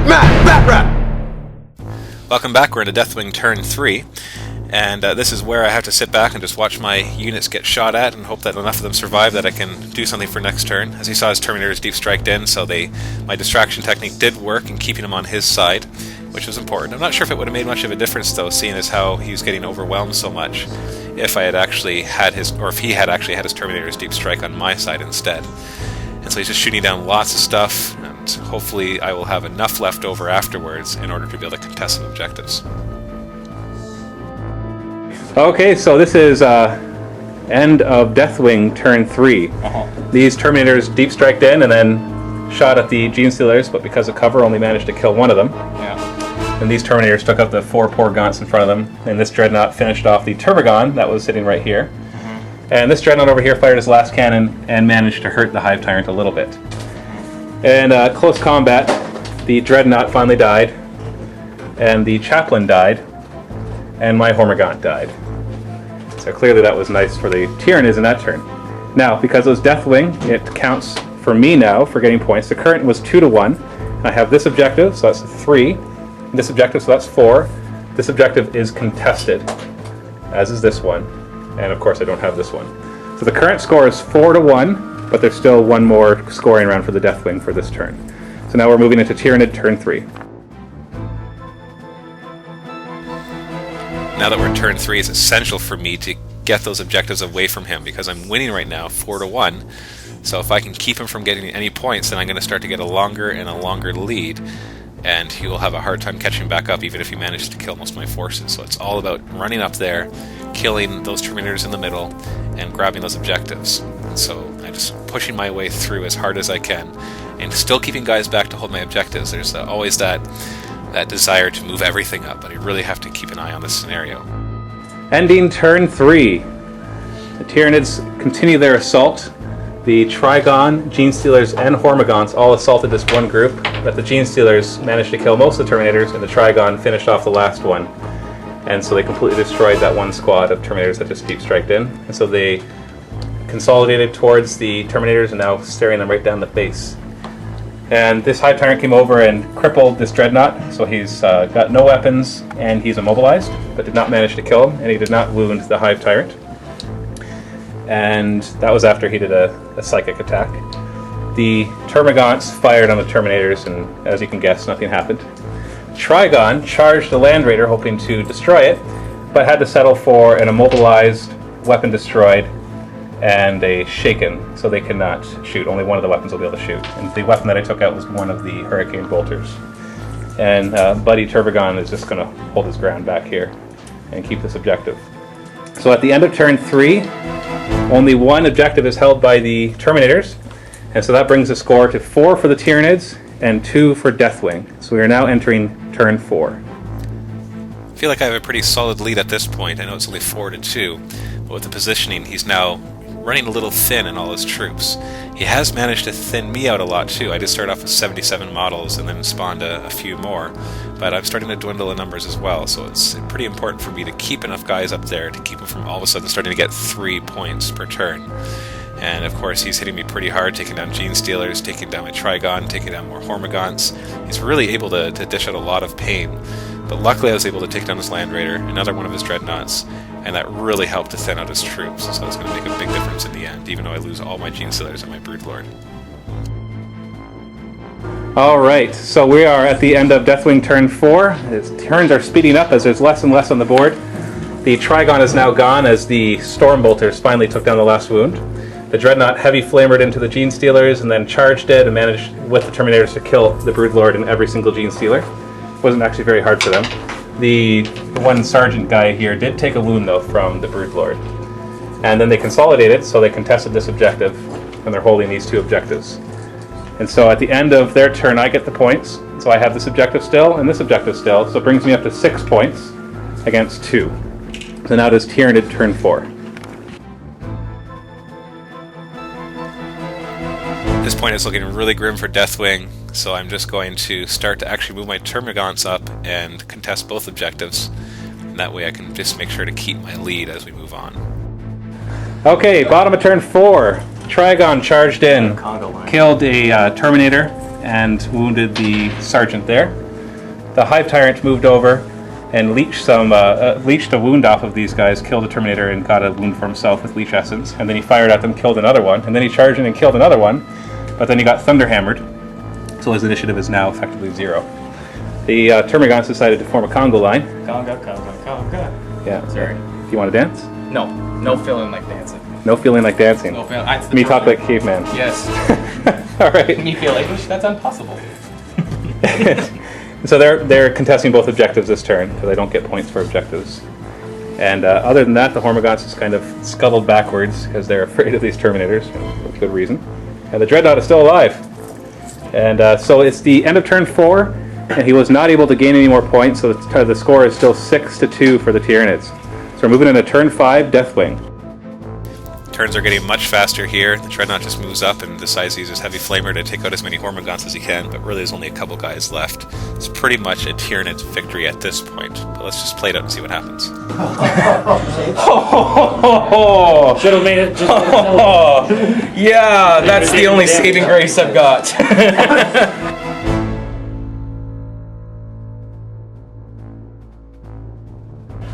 Batrep! Welcome back, we're in a Deathwing Turn 3, and this is where I have to sit back and just watch my units get shot at and hope that enough of them survive that I can do something for next turn. As you saw, his Terminators deep striked in, so my distraction technique did work in keeping him on his side, which was important. I'm not sure if it would have made much of a difference, though, seeing as how he was getting overwhelmed so much, if I had actually had if he had actually had his Terminators deep strike on my side instead. And so he's just shooting down lots of stuff, and hopefully I will have enough left over afterwards in order to be able to contest some objectives. Okay, so this is end of Deathwing Turn 3. These Terminators deep striked in and then shot at the Gene Stealers, but because of cover only managed to kill one of them. And these Terminators took out the 4 poor Gaunts in front of them, and this Dreadnought finished off the Turbogon that was sitting right here. And this Dreadnought over here fired his last cannon and managed to hurt the Hive Tyrant a little bit. In close combat, the Dreadnought finally died, and the Chaplain died, and my Hormigaunt died. So clearly that was nice for the Tyranids in that turn. Now, because it was Deathwing, it counts for me now for getting points. The current was 2-1. I have this objective, so that's 3. This objective, so that's 4. This objective is contested, as is this one. And of course I don't have this one. So the current score is 4-1, but there's still one more scoring round for the Deathwing for this turn. So now we're moving into Tyranid Turn 3. Now that we're in Turn 3, it's essential for me to get those objectives away from him, because I'm winning right now 4-1. So if I can keep him from getting any points, then I'm going to start to get a longer and a longer lead, and he will have a hard time catching back up even if he manages to kill most of my forces. So it's all about running up there, killing those Terminators in the middle, and grabbing those objectives. And so I'm just pushing my way through as hard as I can, and still keeping guys back to hold my objectives. There's always that desire to move everything up, but I really have to keep an eye on this scenario. Ending Turn 3. The Tyranids continue their assault. The Trigon, Gene Stealers, and Hormigaunts all assaulted this one group, but the Gene Stealers managed to kill most of the Terminators, and the Trigon finished off the last one. And so they completely destroyed that one squad of Terminators that just deep striked in. And so they consolidated towards the Terminators and now staring them right down the face. And this Hive Tyrant came over and crippled this Dreadnought, so he's got no weapons and he's immobilized, but did not manage to kill him, and he did not wound the Hive Tyrant. And that was after he did a psychic attack. The Termagants fired on the Terminators, and as you can guess, nothing happened. Trigon charged the Land Raider hoping to destroy it, but had to settle for an immobilized, weapon destroyed, and a shaken, so they cannot shoot. Only one of the weapons will be able to shoot. And the weapon that I took out was one of the Hurricane Bolters. And Buddy Turbogon is just going to hold his ground back here and keep this objective. So at the end of Turn 3, only one objective is held by the Terminators, and so that brings the score to 4 for the Tyranids and 2 for Deathwing. So we are now entering Turn 4. I feel like I have a pretty solid lead at this point. I know it's only 4-2, but with the positioning, he's now running a little thin in all his troops. He has managed to thin me out a lot too. I did start off with 77 models and then spawned a few more, but I'm starting to dwindle in numbers as well, so it's pretty important for me to keep enough guys up there to keep him from all of a sudden starting to get 3 points per turn. And of course he's hitting me pretty hard, taking down Gene Stealers, taking down my Trigon, taking down more Hormigaunts. He's really able to dish out a lot of pain, but luckily I was able to take down his Land Raider, another one of his Dreadnoughts, and that really helped to thin out his troops, so it's going to make a big difference in the end, even though I lose all my Gene Stealers and my Broodlord. Alright, so we are at the end of Deathwing Turn 4. His turns are speeding up as there's less and less on the board. The Trigon is now gone as the Storm Bolters finally took down the last wound. The Dreadnought heavy flamered into the Gene Stealers and then charged it and managed with the Terminators to kill the Broodlord and every single Gene Stealer. It wasn't actually very hard for them. The one Sergeant guy here did take a wound though from the Broodlord. And then they consolidated, so they contested this objective, and they're holding these 2 objectives. And so at the end of their turn I get the points, so I have this objective still and this objective still, so it brings me up to 6 points against 2. So now it is Tyranid Turn 4. This point is looking really grim for Deathwing, so I'm just going to start to actually move my Termagants up and contest both objectives. And that way I can just make sure to keep my lead as we move on. Okay, bottom of Turn 4. Trigon charged in, killed a Terminator and wounded the sergeant there. The Hive Tyrant moved over and leached a wound off of these guys, killed a Terminator and got a wound for himself with leech essence, and then he fired at them, killed another one, and then he charged in and killed another one, but then he got thunderhammered, so his initiative is now effectively 0. The Termagants decided to form a Congo line. Conga. Yeah. Sorry. Do you want to dance? No feeling like dancing. No feeling like dancing. No feeling. Me talk like caveman. Yes. All right. Me feel English? That's impossible. So they're contesting both objectives this turn, because they don't get points for objectives. And other than that, the Hormagaunts just kind of scuttled backwards because they're afraid of these Terminators, for good reason. And the Dreadnought is still alive. And so it's the end of turn 4, and he was not able to gain any more points, so the score is still 6-2 for the Tyranids. So we're moving into turn 5, Deathwing. Turns are getting much faster here. The Dreadnought just moves up and decides to use his Heavy Flamer to take out as many Hormagaunts as he can, but really there's only a couple guys left. It's pretty much a Tyranid victory at this point, but let's just play it out and see what happens. Should have made it. Yeah, that's the only saving grace I've got.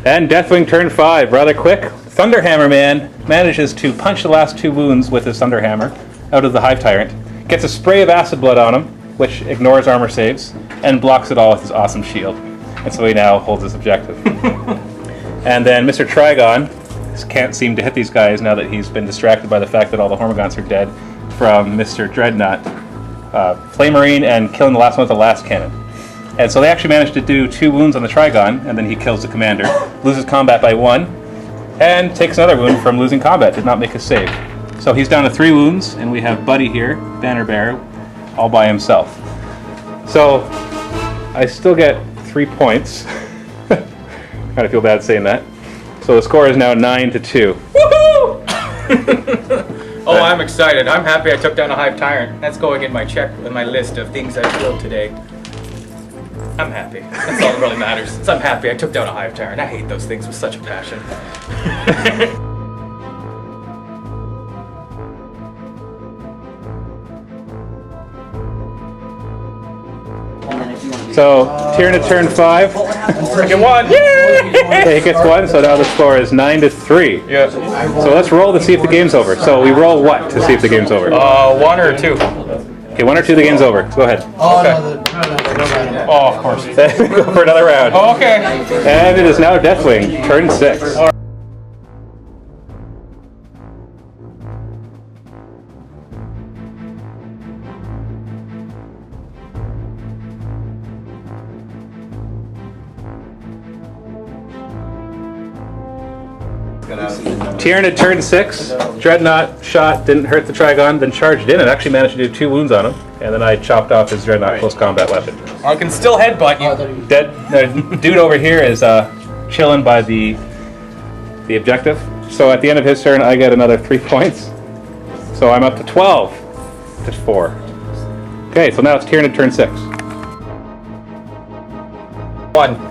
And Deathwing turn 5, rather quick. Thunderhammer Man manages to punch the last 2 wounds with his Thunderhammer out of the Hive Tyrant. Gets a spray of acid blood on him, which ignores armor saves, and blocks it all with his awesome shield. And so he now holds his objective. And then Mr. Trigon can't seem to hit these guys now that he's been distracted by the fact that all the Hormagaunts are dead from Mr. Dreadnought Flamerine and killing the last one with the last cannon. And so they actually managed to do 2 wounds on the Trigon, and then he kills the commander, loses combat by 1, and takes another wound from losing combat, did not make a save. So he's down to 3 wounds, and we have Buddy here, Banner Bear, all by himself. So I still get 3 points. Kind of feel bad saying that. So the score is now 9-2. Woohoo! Oh, I'm excited. I'm happy I took down a Hive Tyrant. That's going in my my list of things I killed today. I'm happy. That's all that really matters. So I'm happy I took down a Hive Tyrant. I hate those things with such a passion. So Tyranids Turn 5. Freaking one! Okay, he gets 1, so now the score is 9-3. Yeah. So let's roll to see if the game's over. So we roll what to see if the game's over? 1 or 2. Okay, 1 or 2, the game's over. Go ahead. Oh, of course. Go for another round. Oh, okay. And it is now Deathwing, turn 6. Tyranid turn 6. Dreadnought shot, didn't hurt the Trigon, then charged in and actually managed to do 2 wounds on him. And then I chopped off his Dreadnought close combat weapon. I can still headbutt you. Dude over here is chilling by the objective. So at the end of his turn, I get another 3 points. So I'm up to 12-4. Okay, so now it's Tyranid turn 6. 1.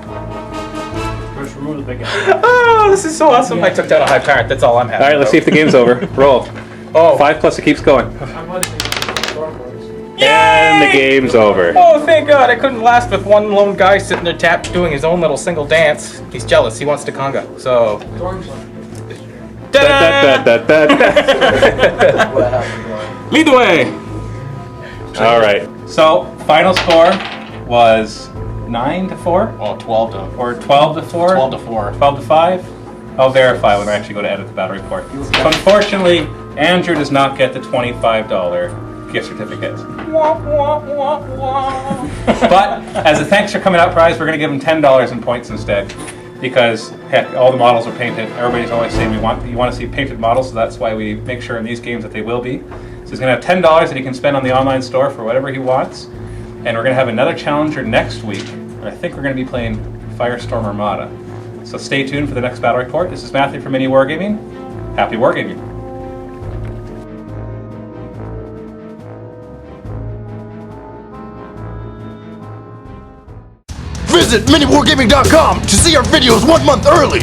Oh, this is so awesome. I took down a Hive Tyrant. That's all I'm happy All right, let's see if the game's over. Roll. Oh. 5 plus it keeps going. Yay! And the game's over. Oh, thank God. I couldn't last with one lone guy sitting there tapped doing his own little single dance. He's jealous. He wants to conga. So... Lead the way! All right. So, final score was 9-4? Oh, 12 to... Or 12-4? 12 to 4. 12-5? I'll verify when I actually go to edit the battle report. So unfortunately, Andrew does not get the $25 gift certificate. But as a thanks for coming out prize, we're going to give him $10 in points instead. Because, heck, all the models are painted. Everybody's always saying you want to see painted models, so that's why we make sure in these games that they will be. So he's going to have $10 that he can spend on the online store for whatever he wants. And we're going to have another challenger next week. And I think we're going to be playing Firestorm Armada. So stay tuned for the next battle report. This is Matthew from Mini Wargaming. Happy Wargaming. Visit miniwargaming.com to see our videos 1 month early.